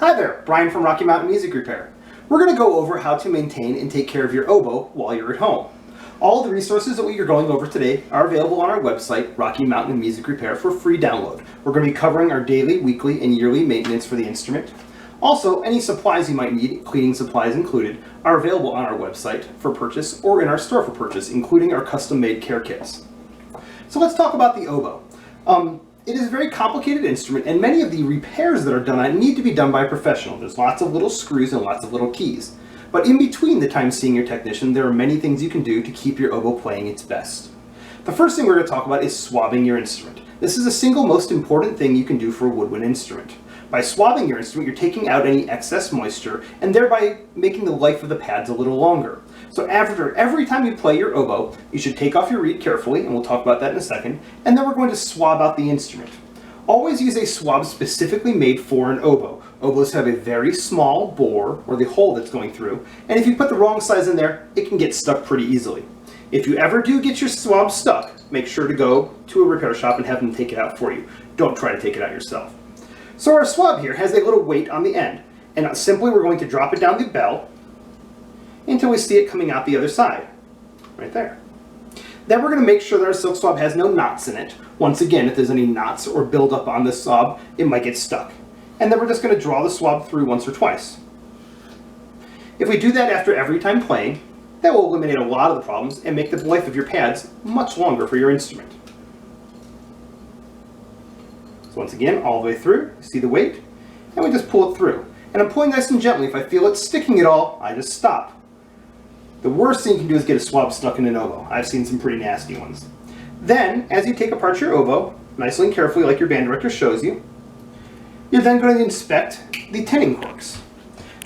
Hi there, Brian from Rocky Mountain Music Repair. We're going to go over how to maintain and take care of your oboe while you're at home. All the resources that we are going over today are available on our website, Rocky Mountain Music Repair, for free download. We're going to be covering our daily, weekly, and yearly maintenance for the instrument. Also, any supplies you might need, cleaning supplies included, are available on our website for purchase or in our store for purchase, including our custom-made care kits. So let's talk about the oboe. It is a very complicated instrument, and many of the repairs that are done on it need to be done by a professional. There's lots of little screws and lots of little keys. But in between the time seeing your technician, there are many things you can do to keep your oboe playing its best. The first thing we're going to talk about is swabbing your instrument. This is the single most important thing you can do for a woodwind instrument. By swabbing your instrument, you're taking out any excess moisture and thereby making the life of the pads a little longer. So after every time you play your oboe, you should take off your reed carefully, and we'll talk about that in a second, and then we're going to swab out the instrument. Always use a swab specifically made for an oboe. Oboes have a very small bore, or the hole that's going through, and if you put the wrong size in there, it can get stuck pretty easily. If you ever do get your swab stuck, make sure to go to a repair shop and have them take it out for you. Don't try to take it out yourself. So our swab here has a little weight on the end, and simply we're going to drop it down the bell until we see it coming out the other side, right there. Then we're going to make sure that our silk swab has no knots in it. Once again, if there's any knots or buildup on this swab, it might get stuck. And then we're just going to draw the swab through once or twice. If we do that after every time playing, that will eliminate a lot of the problems and make the life of your pads much longer for your instrument. So once again, all the way through, you see the weight, and we just pull it through. And I'm pulling nice and gently. If I feel it sticking at all, I just stop. The worst thing you can do is get a swab stuck in an oboe. I've seen some pretty nasty ones. Then, as you take apart your oboe, nicely and carefully like your band director shows you, you're then going to inspect the tinning corks.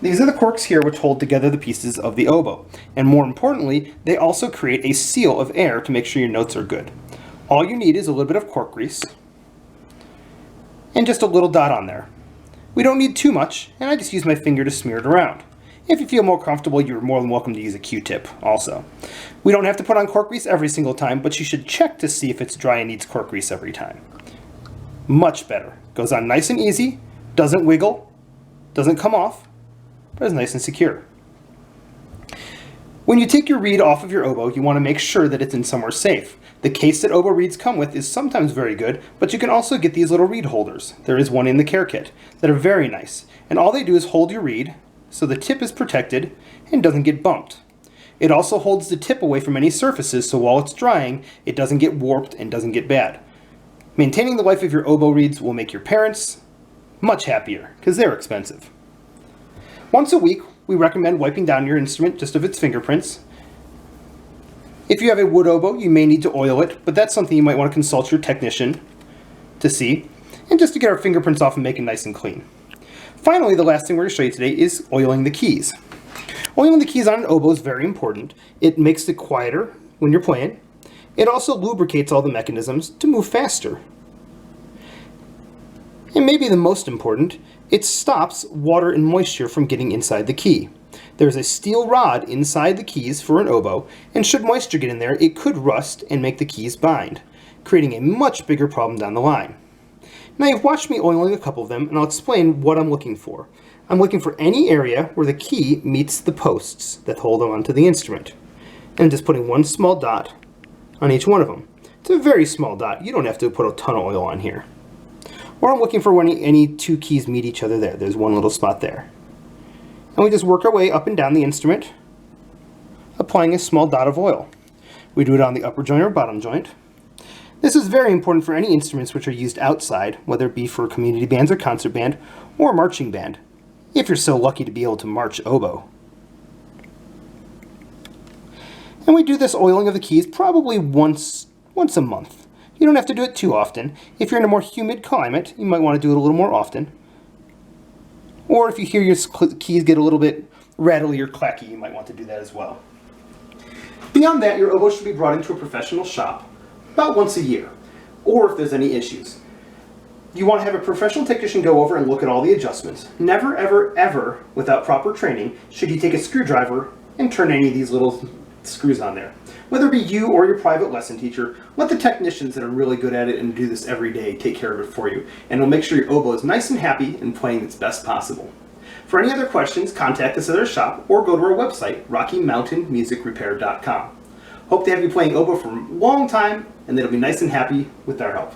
These are the corks here which hold together the pieces of the oboe. And more importantly, they also create a seal of air to make sure your notes are good. All you need is a little bit of cork grease and just a little dot on there. We don't need too much, and I just use my finger to smear it around. If you feel more comfortable, you're more than welcome to use a Q-tip also. We don't have to put on cork grease every single time, but you should check to see if it's dry and needs cork grease every time. Much better. Goes on nice and easy, doesn't wiggle, doesn't come off, but is nice and secure. When you take your reed off of your oboe, you want to make sure that it's in somewhere safe. The case that oboe reeds come with is sometimes very good, but you can also get these little reed holders. There is one in the care kit that are very nice, and all they do is hold your reed so the tip is protected and doesn't get bumped. It also holds the tip away from any surfaces, so while it's drying, it doesn't get warped and doesn't get bad. Maintaining the life of your oboe reeds will make your parents much happier, because they're expensive. Once a week, we recommend wiping down your instrument just of its fingerprints. If you have a wood oboe, you may need to oil it, but that's something you might want to consult your technician to see, and just to get our fingerprints off and make it nice and clean. Finally, the last thing we're going to show you today is oiling the keys. Oiling the keys on an oboe is very important. It makes it quieter when you're playing. It also lubricates all the mechanisms to move faster. And maybe the most important, it stops water and moisture from getting inside the key. There's a steel rod inside the keys for an oboe, and should moisture get in there, it could rust and make the keys bind, creating a much bigger problem down the line. Now you've watched me oiling a couple of them, and I'll explain what I'm looking for. I'm looking for any area where the key meets the posts that hold onto the instrument. And just putting one small dot on each one of them. It's a very small dot. You don't have to put a ton of oil on here. Or I'm looking for when any two keys meet each other there. There's one little spot there. And we just work our way up and down the instrument, applying a small dot of oil. We do it on the upper joint or bottom joint. This is very important for any instruments which are used outside, whether it be for community bands or concert band, or marching band, if you're so lucky to be able to march oboe. And we do this oiling of the keys probably once a month. You don't have to do it too often. If you're in a more humid climate, you might want to do it a little more often. Or if you hear your keys get a little bit rattly or clacky, you might want to do that as well. Beyond that, your oboe should be brought into a professional shop about once a year, or if there's any issues. You want to have a professional technician go over and look at all the adjustments. Never, ever, ever, without proper training, should you take a screwdriver and turn any of these little screws on there. Whether it be you or your private lesson teacher, let the technicians that are really good at it and do this every day take care of it for you, and it'll make sure your oboe is nice and happy and playing its best possible. For any other questions, contact us at our shop or go to our website, RockyMountainMusicRepair.com. Hope to have you playing oboe for a long time and that you'll be nice and happy with our help.